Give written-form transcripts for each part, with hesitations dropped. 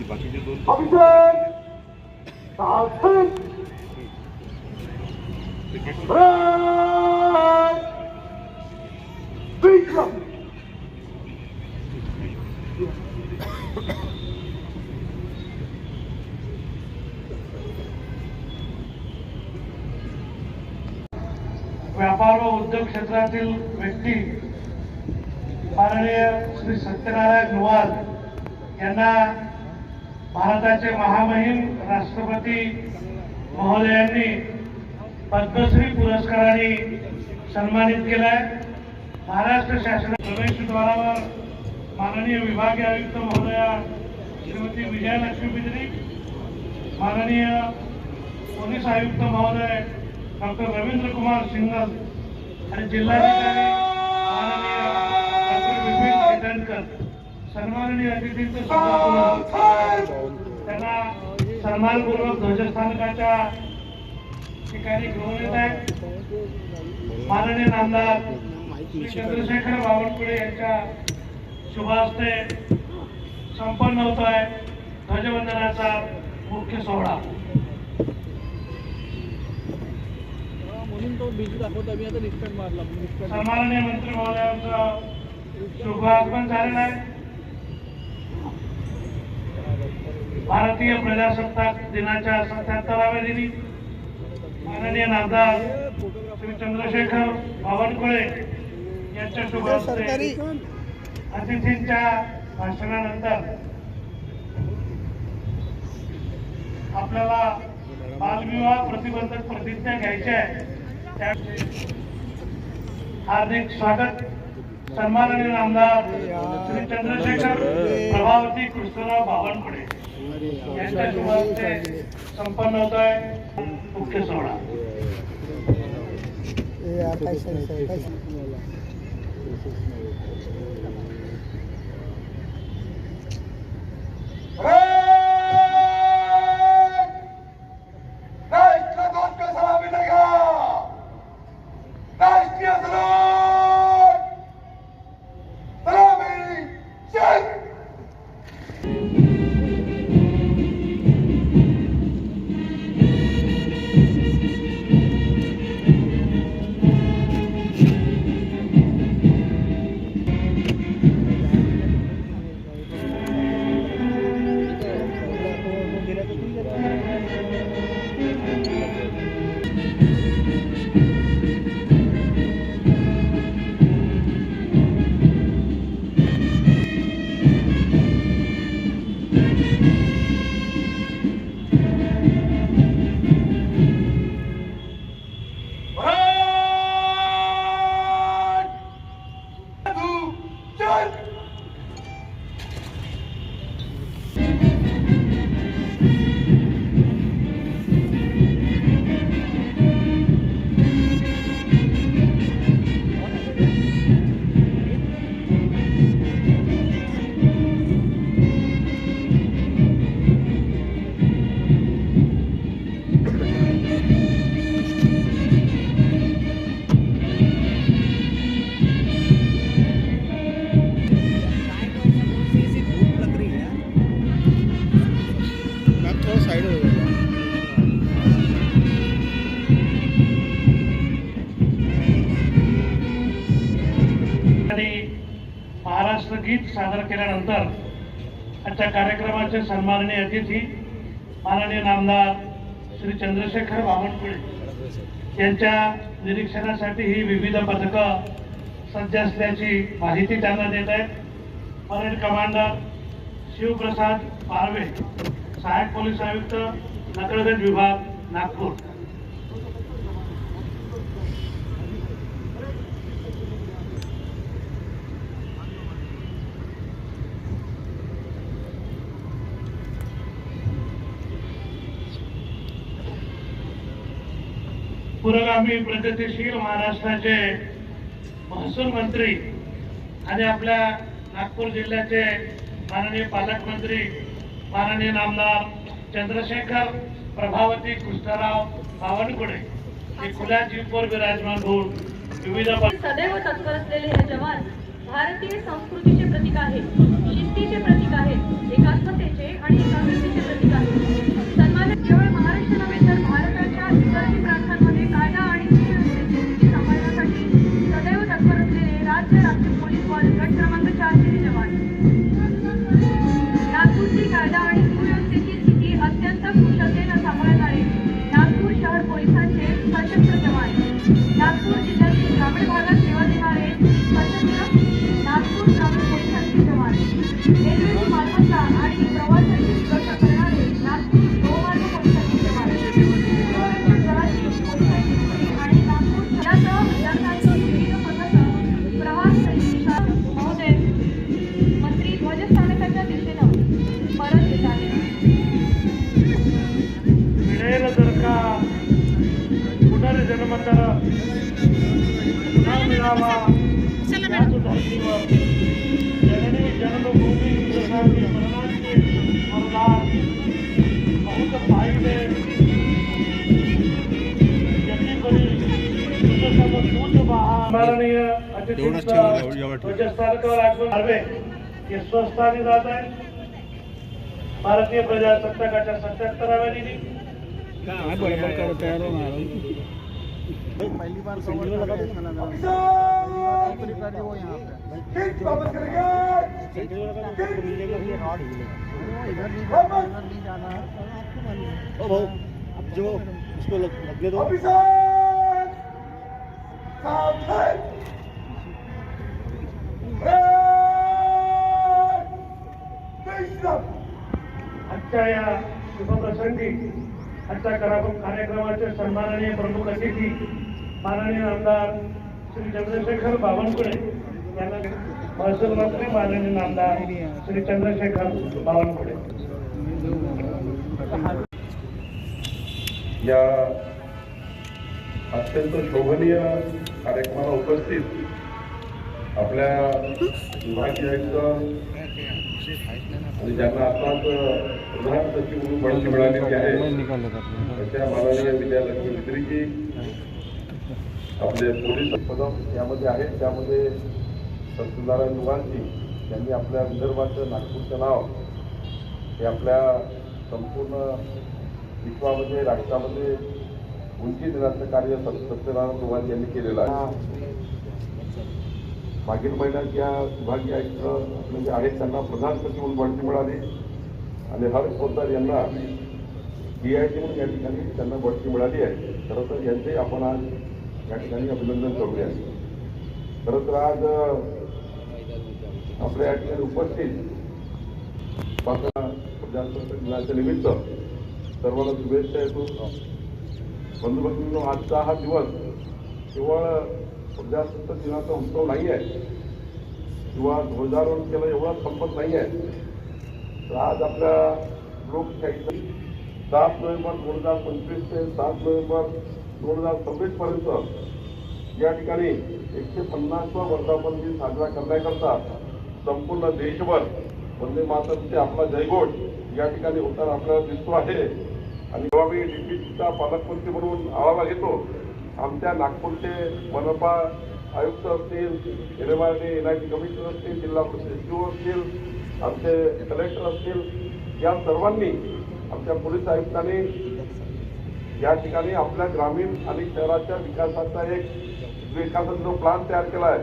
बाकीचे दोन व्यापार व उद्योग क्षेत्रातील व्यक्ती माननीय श्री सत्यनारायण नुवाल यांना भारताचे महामहिम राष्ट्रपती महोदयांनी पद्मश्री पुरस्काराने सन्मानित केलाय। महाराष्ट्र शासन प्रवेशद्वारावर माननीय विभागीय आयुक्त महोदया श्रीमती विजयलक्ष्मी बिद्री, माननीय पोलीस आयुक्त महोदय डॉक्टर रवींद्र कुमार सिंघल आणि जिल्हाधिकारी माननीय डॉक्टर विपिन ईटनकर सन्माननीय अतिथींचं त्यांना सन्मानपूर्वक ध्वजस्थानकाच्या ठिकाणी घेऊन येत आहेत। माननीय नामदार श्री चंद्रशेखर बावनकुळे यांच्या शुभ हस्ते संपन्न होत आहे ध्वजवंदनाचा मुख्य सोहळा। सन्माननीय मंत्री महोदयांचं शुभ आगमन झालेलं आहे। भारतीय प्रजासत्ताक दिनाच्या 77व्या दिनी माननीय नामदार श्री चंद्रशेखर बावनकुळे यांच्या शुभ हस्ते अतिथींच्या भाषणानंतर आपल्याला बालविवाह प्रतिबंधक प्रतिज्ञा घ्यायची आहे। हार्दिक स्वागत सन्माननीय नामदार श्री चंद्रशेखर प्रभावती कृष्णराव बावनकुळे यांच्या शुभ हस्ते संपन्न होत आहे मुख्य सोहळा। महाराष्ट्र गीत सादर केल्यानंतर आजच्या कार्यक्रमाचे सन्माननीय अतिथी माननीय नामदार श्री चंद्रशेखर बावनकुळे यांच्या निरीक्षणासाठी ही विविध पथकं सज्ज असल्याची माहिती त्यांना देत आहेत। परेड कमांडर शिवप्रसाद पारवे, सहाय्यक पोलीस आयुक्त नकळगंज विभाग नागपूर। पुरोगामी प्रगतीशील महाराष्ट्राचे महसूल मंत्री आणि आपल्या नागपूर जिल्ह्याचे माननीय पालकमंत्री माननीय नामदार चंद्रशेखर प्रभावती कृष्णराव बावनकुळे हे खुल्या जीपवर विराजमान होऊन विविध सदैव तत्पर असलेले हे जवान भारतीय संस्कृतीचे प्रतीक आहेत, शिस्तीचे प्रतीक आहेत, एकात्मतेचे आणि स्क्वॉड गट क्रमांक 4 चे हे जवान. नागपूरची कायदा आणि सुव्यवस्थेची स्थिती अत्यंत कुशलतेने सांभाळणारे नागपूर शहर पोलिसांचे सशस्त्र जवान. नागपूर जिल्ह्यातील ग्रामीण भागात सेवा देणारे सशस्त्र नागपूर ग्रामीण पोलिसांचे जवान. रेल्वेची मालमत्ता आणि प्रवासाची सुरक्षा करणारे नागपूर लोहमार्ग पोलिसांचे जवान. शहराची पोलिसांची तुकडी आणि नागपूर शहरासह विद्यार्थ्यांची विविध पथकं प्रवास महोदय मंत्री ध्वजस्थानकाच्या दिशेनं परत येत आहेत. मिळेल जर का पुनर्जन्म तर पुन्हा मिळावा याच धर्तीवर जननी जन्मभूमी जसावी मरणाचे मरणार बहुत पाहिले जगी बरी तुझसम तूच बहा. माननीय अतिथींचं ध्वजस्थानकावर आगमन झाले हे स्वस्थानी जात आहे. भारतीय प्रजासत्ताकाच्या 77व्या दिनी पहली बार कवर कर रहे हैं ऐसा लग रहा है अधिकारी वो यहाँ पे इधर नहीं जाना है आपको मालूम है. ओ भाऊ जो उसको लगने दो. आजच्या या शुभप्रसंगी आजच्या कार्यक्रमाचे सन्माननीय प्रमुख अतिथी माननीय आमदार श्री चंद्रशेखर बावनकुळे यांना महसूल मंत्री माननीय आमदार श्री चंद्रशेखर बावनकुळे. या अत्यंत शोभनीय कार्यक्रमाला उपस्थित आपल्या विभागीय आयुक्त आणि ज्यांना आताच प्रधान सचिव म्हणून बढती मिळालेली आहे त्या माननीय विद्यालक्ष्मी मित्रीजी, आपले पोलीस पदक यामध्ये आहेत, त्यामध्ये सत्यनारायण दुगांची यांनी आपल्या विदर्भाचं नागपूरचं नाव हे आपल्या संपूर्ण विश्वामध्ये राष्ट्रामध्ये उंची देण्याचं कार्य सत्यनारायण दुगांची यांनी केलेलं आहे. मागील महिन्यात या विभागीय आयुक्त म्हणजे आहेत त्यांना प्रधान सचिव म्हणून बढती मिळाली आणि हर्ष पोद्दार यांना DIG म्हणून या ठिकाणी त्यांना बढती मिळाली आहे. खरं तर यांचे आपण आज या ठिकाणी अभिनंदन करूया. खरं तर आज आपल्या या ठिकाणी उपस्थित प्रजासत्ताक दिनाच्या निमित्त सर्वांना शुभेच्छा येतो. बंधुभगिनींनो, आजचा हा दिवस केवळ प्रजासत्ताक दिनाचा उत्सव नाही आहे किंवा ध्वजारोहण केलं एवढाच संपत नाही आहे. तर आज आपल्या लोकशाहीचा 7 नोव्हेंबर 2025 ते 7 नोव्हेंबर 2026 पर्यंत या ठिकाणी 150वा वर्धापन दिन साजरा करण्याकरता संपूर्ण देशभर वंदे मातरमचे आपला जयघोष या ठिकाणी होताना आपल्याला दिसतो आहे. आणि जेव्हा मी DPCचा पालकमंत्री म्हणून आढावा घेतो, आमच्या नागपूरचे मनपा आयुक्त असतील, NMRD NIT कमिशनर असतील, जिल्हा SDO असतील, आमचे कलेक्टर असतील, या सर्वांनी आमच्या पोलीस आयुक्तांनी या ठिकाणी आपल्या ग्रामीण आणि शहराच्या विकासाचा एक विकासाचा जो प्लॅन तयार केला आहे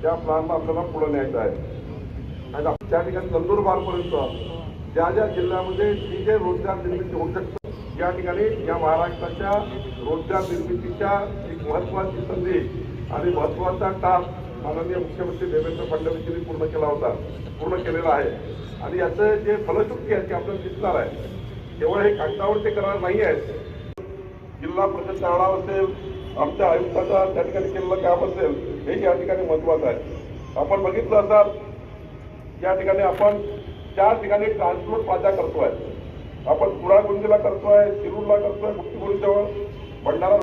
त्या प्लॅनला आपल्याला पुढे न्यायचा आहे. आणि त्या ठिकाणी नंदुरबारपर्यंत ज्या ज्या जिल्ह्यामध्ये जी जे रोजगार निर्मिती होऊ शकते या ठिकाणी या महाराष्ट्राच्या रोजगार निर्मितीच्या एक महत्वाची संधी आणि महत्वाचा टास्क माननीय मुख्यमंत्री देवेंद्र फडणवीस यांनी पूर्ण केलेला आहे. आणि याचं जे फलश्रुती आहे ती आपल्याला दिसणार आहे. केवळ हे कागदावरचे करार नाही आहेत. जिल्हा परिषद शाळा असेल, आमच्या आयुक्ताचा त्या ठिकाणी केलेलं काम असेल, हे या ठिकाणी महत्वाचं आहे. आपण बघितलं असाल या ठिकाणी आपण 4 ठिकाणी ट्रान्सपोर्ट प्लाझा करतोय. आपण कुडागुंजीला करतोय, शिरूरला करतोय, मुक्तीपुरीजवळ, भंडारा,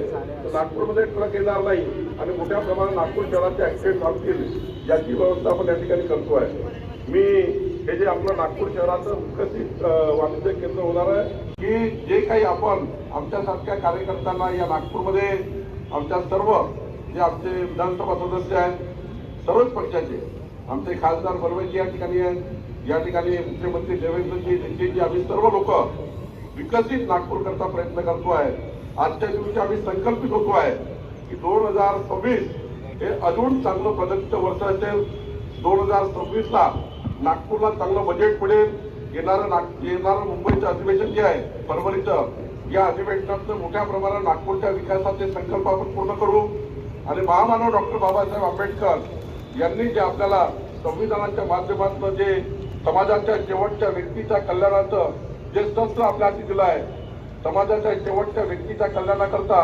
नागपूरमध्ये ट्रक येणार नाही आणि मोठ्या प्रमाणात नागपूर शहराचे ऍक्सिडेंट थांबतील याची व्यवस्था आपण या ठिकाणी करतोय. मी हे जे आपलं नागपूर शहराचं विकसित वाणिज्य केंद्र होणार आहे की जे काही आपण आमच्यासारख्या कार्यकर्त्यांना या नागपूरमध्ये आमच्या सर्व जे आमचे विधानसभा सदस्य आहेत, सर्वच पक्षाचे आमचे खासदार बर्वेजी या ठिकाणी आहेत, या ठिकाणी मुख्यमंत्री देवेंद्रजी फडणवीसजी, आम्ही सर्व लोक विकसित नागपूर करता प्रयत्न करतो आहे. आजच्या दिवशी आम्ही संकल्पित होतो आहे की 2026 हे अजून चांगलं प्रगतीचं वर्ष असेल. 2026ला नागपूरला चांगलं बजेट मिळेल. येणारं मुंबईचं अधिवेशन जे आहे फरवरीचं, या अधिवेशनात मोठ्या प्रमाणात नागपूरच्या विकासाचे संकल्प आपण पूर्ण करू. आणि महामानव डॉक्टर बाबासाहेब आंबेडकर यांनी जे आपल्याला संविधानाच्या माध्यमातून जे समाजाच्या शेवटच्या व्यक्तीच्या कल्याणाचं जे शस्त्र आपल्या हाती दिलं आहे, समाजाच्या शेवटच्या व्यक्तीच्या कल्याणाकरता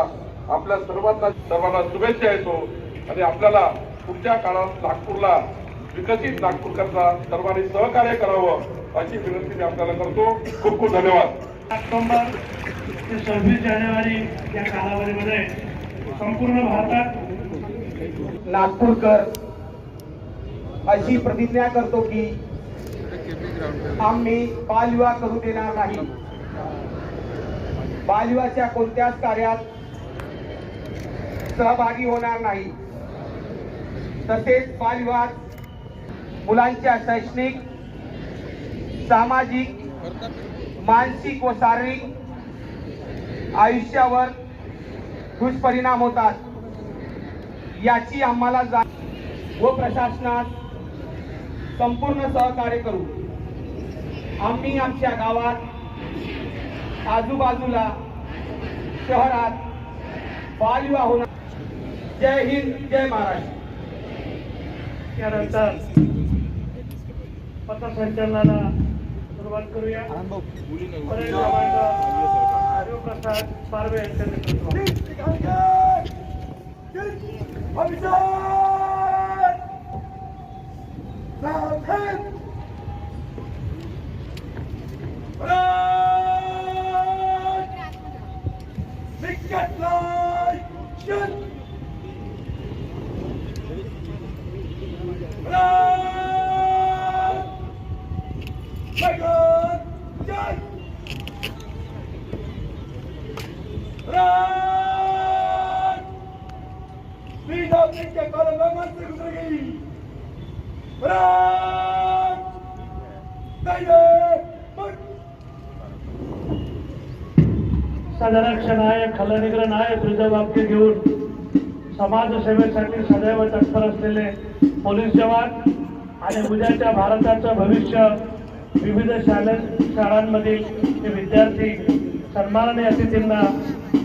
आपल्या सर्वांना शुभेच्छा येतो. आणि आपल्याला पुढच्या काळात नागपूरला विकसित नागपूर करता सर्वांनी सहकार्य करावं अशी विनंती मी आपल्याला करतो. खूप खूप धन्यवाद. ऑक्टोबर ते 26 जानेवारी या कालावधीमध्ये संपूर्ण भारतात नागपूरकर अशी प्रतिज्ञा करतो की आम्ही बालविवाह करू देणार नाही. बालविवाहाच्या कोणत्याच कार्यात सहभागी होणार नाही. तसेच बालविवाह मुलांच्या शैक्षणिक, सामाजिक, मानसिक व शारीरिक आयुष्यावर दुष्परिणाम होतात. याची आम्हाला व प्रशासनात संपूर्ण सहकार्य करू. आम्ही आमच्या गावात, आजूबाजूला, शहरात बालविवाह होणार. जय हिंद, जय महाराष्ट्र. यानंतर पथसंचलनाला सुरुवात करूया. परेड कमांडर हरिप्रसाद पारवे यांच्या नेतृत्वात. सदरक्ष नायक, खलनिग्रह नायक जबाबदारी घेऊन समाजसेवेसाठी सदैव तत्पर असलेले पोलीस जवान आणि उद्याच्या भारताचं भविष्य विविध शाळांमधील ते विद्यार्थी सन्माननीय अतिथींना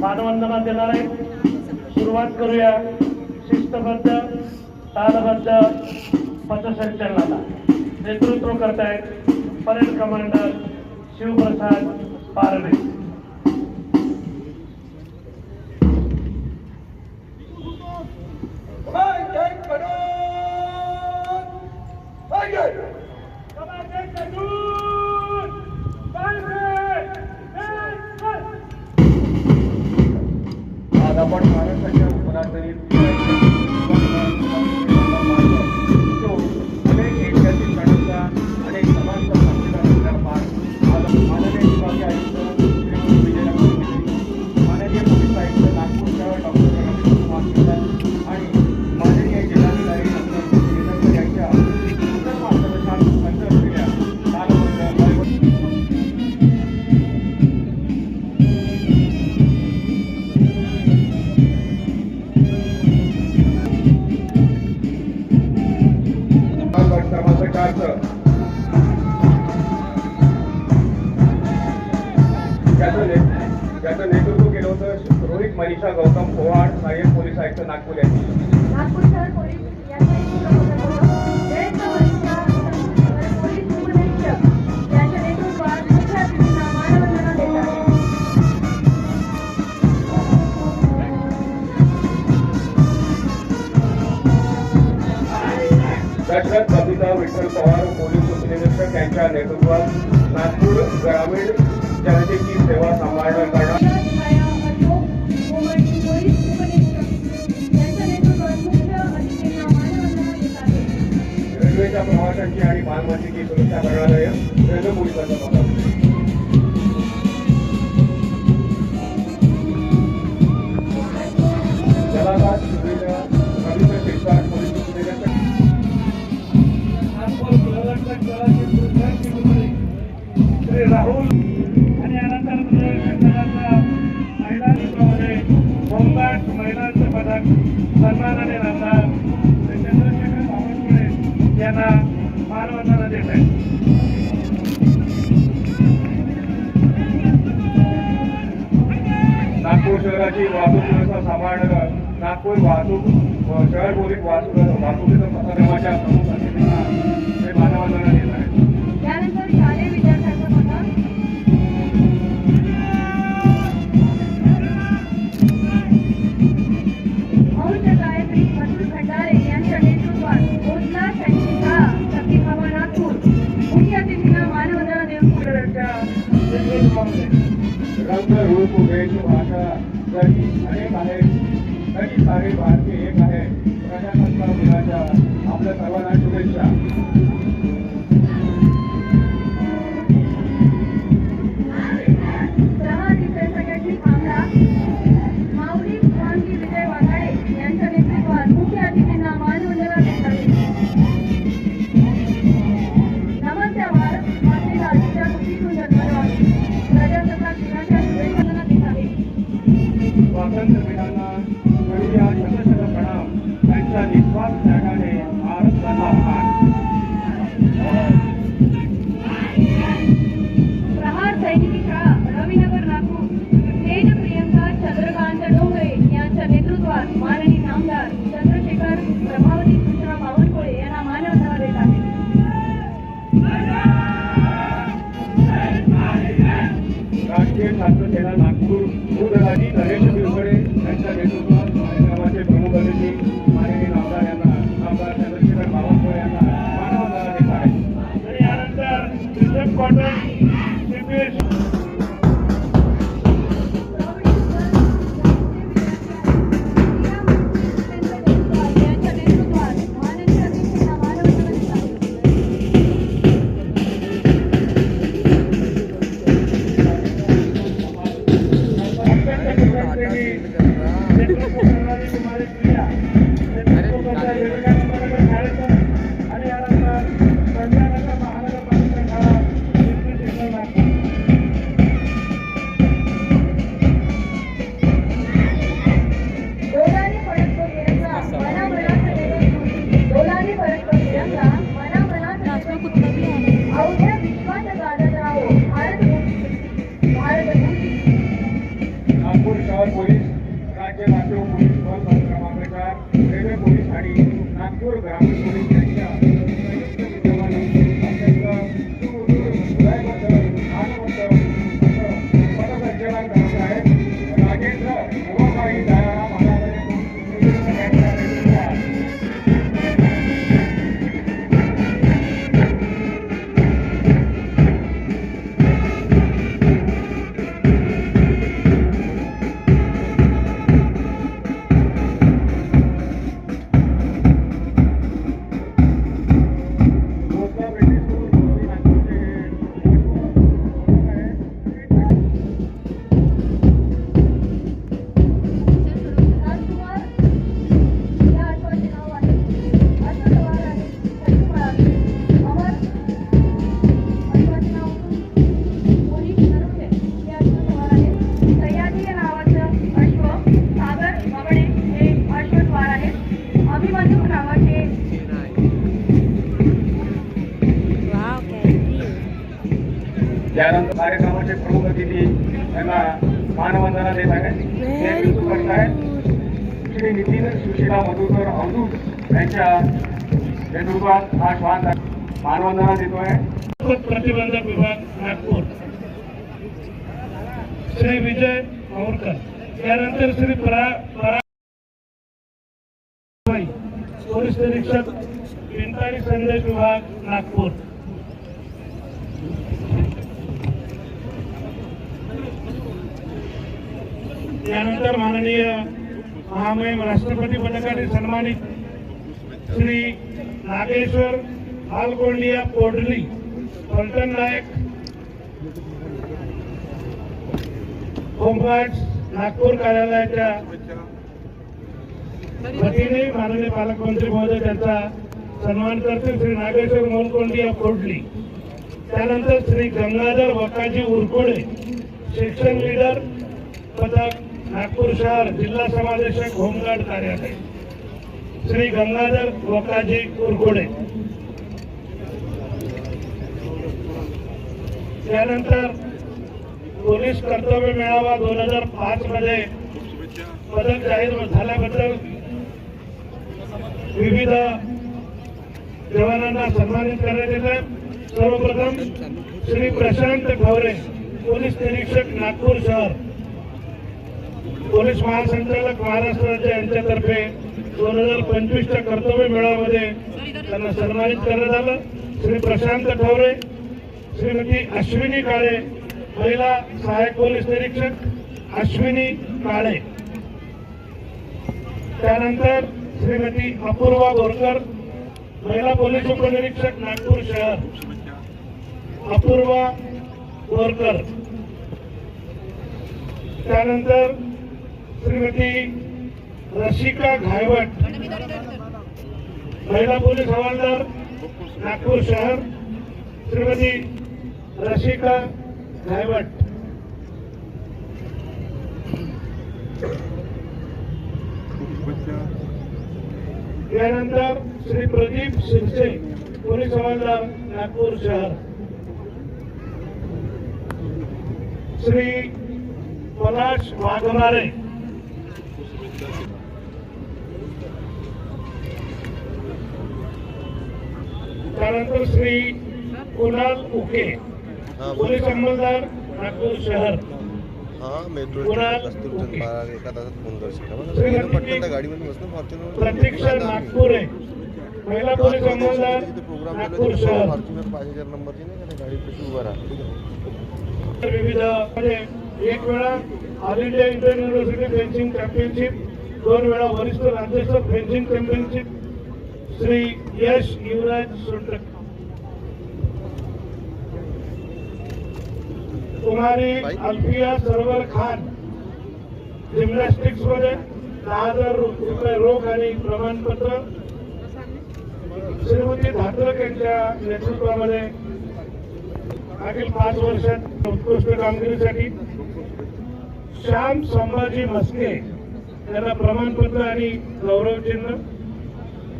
मानवंदना देणार आहेत. सुरुवात करूया शिस्तबद्ध तालबद्ध पथसंचलनाला. नेतृत्व करतायत परेड कमांडर शिवप्रसाद पारवे. आज आपण महाराष्ट्राच्या उपनगरीत अनेक ऐतिहासिक सणांचा अनेक समाजचा साक्षीदार पार आज माननीय विभागीय आयुक्त श्रीमती विजयलक्ष्मी, माननीय पोलीस आयुक्त नागपूर शहर डॉक्टर रमेश कुमार आणि माननीय जिल्हाधिकारी डॉक्टर केसरकर यांच्या उत्तम मार्गदर्शनात सज्ज असलेल्या ज्याचं नेतृत्व केलं होतं रोहित मनीषा गौतम पोवाड, सहाय्यक पोलीस आयुक्त नागपूर यांनी. नागपूर शहर पोलीस यांचा जयंत वरिष्ठ पोलीस उपनिरीक्षक यांच्या नेतृत्वात मुख्य अतिथींना मानवंदना देत आहे. दशरथ बबिता विठ्ठल पवार पोलीस उपनिरीक्षक यांच्या नेतृत्वात नागपूर ग्रामीण जनतेची सेवा सांभाळणं करणार. रेल्वेच्या प्रवाशांची आणि मालमत्तेची सुरक्षा करणारे रेल्वे पोलिसांचा पथक. जलाघाट रवींद्र शिरसाट पोलीस उपनिरीक्षक. श्री राहुल आणि यानंतर महिला क्षेत्रामध्ये होमगार्ड महिलांचे पदक सन्मानाने राहतात चंद्रशेखर बावनकुळे यांना मानवंदना देत आहेत. नागपूर शहराची वाहतूक व्यवस्था सांभाळणारं नागपूर वाहतूक शहर पोलीस वाहतुकीच्या पथक्रमाच्या प्रमुख अतिथींना हे मानवंदना देत आहेत. यानंतर शालेय विद्यार्थ्यांचं पथक अंश गायत्री अतुल भंडारे यांच्या नेतृत्वात भोसला शैक्षणिक शाळा शक्तिभावा नागपूर मुख्य अतिथींना मानवंदना देऊन रंग रूप वेश भाषा जरी अनेक आहेत तरी सारे भारतीय एक आहे. प्रजासत्ताक दिनाच्या आपल्या सर्वांना शुभेच्छा. संघटनिक कामरा माऊली वांगी विजय वाघाडे यांच्या नेतृत्वात मुख्य अतिथींना मानवंदना देत आहे. नमस्ते भारत मातेला तिच्या कृतीतून जन्मला प्रजासत्ताक दिनाच्या शुभेच्छा देत आहे. स्वातंत्र्य वीरांना करूया शतशत प्रणाम. त्यांच्या निस्वार्थ त्यागाने भारत बनला महान. प्रहार सैनिकी शाळा रविनगर नागपूर तेज प्रियंका चंद्रकांत डोंगरे यांच्या नेतृत्वात माननीय आमदार चंद्रशेखर प्रभावती कृष्णा बावनकुळे यांना मानवंदना देत आहे. राष्ट्रीय छात्र सेना नागपूर भूदलाजी नरेश बिरगडे यांच्या नेतृत्वात कार्यक्रमाचे प्रमुख अतिथी माननीय आमदार यांना आमदार चंद्रशेखर बावनकुळे यांना मानवंदना देत आहेत. आणि यानंतर रिझर्व्ह क्वार्टर CPS यांच्या नेतृत्वात माननीय अतिथींना मानवंदना देत आहे. अवघ्या विश्वाच्या गाजत राहो भारत नागपूर शहर पोलीस, राज्य राखीव पोलीस बल क्रमांक 4, रेल्वे पोलीस आणि नागपूर ग्रामीण पोलीस यांच्या संयुक्त विद्यमाने अत्यंत सुहृद, आनंद असं पथसंचलन करत आहेत. राजेंद्र युवाबाई दयाराम त्यानंतर कार्यक्रमाचे प्रमुख अतिथी यांना मानवंदना देत आहेत. नेतृत्व करत आहेत श्री नितीन सुशीला मधुकर अवधूत यांच्या नेतृत्वात हा श्वान मानवंदना देतोय. प्रतिबंधक विभाग नागपूर श्री विजय माऊरकर. त्यानंतर श्री पोलीस निरीक्षक पिंतारी संदेश विभाग नागपूर. त्यानंतर माननीय महामहिम राष्ट्रपती पदकाने सन्मानित श्री नागेश्वर हालगोंडिया पोडली पलटण नायक होमगार्ड नागपूर कार्यालयाच्या वतीने माननीय पालकमंत्री महोदय त्यांचा सन्मान करतील श्री नागेश्वर मोलकोंडिया पोडली. त्यानंतर श्री गंगाधर वकाजी उरकोडे शिक्षण लीडर पदक नागपूर शहर जिल्हा समादेशक होमगार्ड कार्यालय श्री गंगाधर वकाजी उरकोडे. त्यानंतर पोलीस कर्तव्य मेळावा 2005 मध्ये पदक जाहीर झाल्याबद्दल विविध जवानांना सन्मानित करण्यात येतं। सर्वप्रथम श्री प्रशांत ठवरे, पोलीस निरीक्षक नागपूर शहर, पोलीस महासंचालक महाराष्ट्र राज्य यांच्यातर्फे 2025च्या कर्तव्य मेळाव्यामध्ये त्यांना सन्मानित करण्यात आलं। श्री प्रशांत ठवरे, श्रीमती अश्विनी काळे, महिला सहाय्यक पोलीस निरीक्षक अश्विनी काळे, त्यानंतर श्रीमती अपूर्वा बोरकर, महिला पोलीस उपनिरीक्षक नागपूर शहर अपूर्वा बोरकर, त्यानंतर श्रीमती रशिका घायवट, महिला पोलीस हवालदार नागपूर शहर श्रीमती रशिका घायवट, यानंतर श्री प्रदीप शिरसे, पोलीस हवालदार नागपूर शहर, श्री पलाश वाघमारे, त्यानंतर श्री कुणाल उके, पोलीस अंमलदार नागपूर शहर, कुणाल उके, श्रीमती प्रतीक्षा नागपुरे, महिला पोलीस अंमलदार नागपूर शहर। विविध एक वेळा all India inter university fencing championship, 2 वेळा वरिष्ठ राज्यस्तरीय फेन्सिंग चॅम्पियनशिप श्री यश युवराज सोनटक। कुमारी अल्फिया सरवर खान, जिम्नॅस्टिक्स मध्ये 10,000 रुपये रोख आणि प्रमाणपत्र। श्रीमती धात्रक यांच्या नेतृत्वामध्ये मागील 5 वर्षात उत्कृष्ट कामगिरीसाठी श्याम संभाजी म्हस्के यांना प्रमाणपत्र आणि गौरवचिन्ह।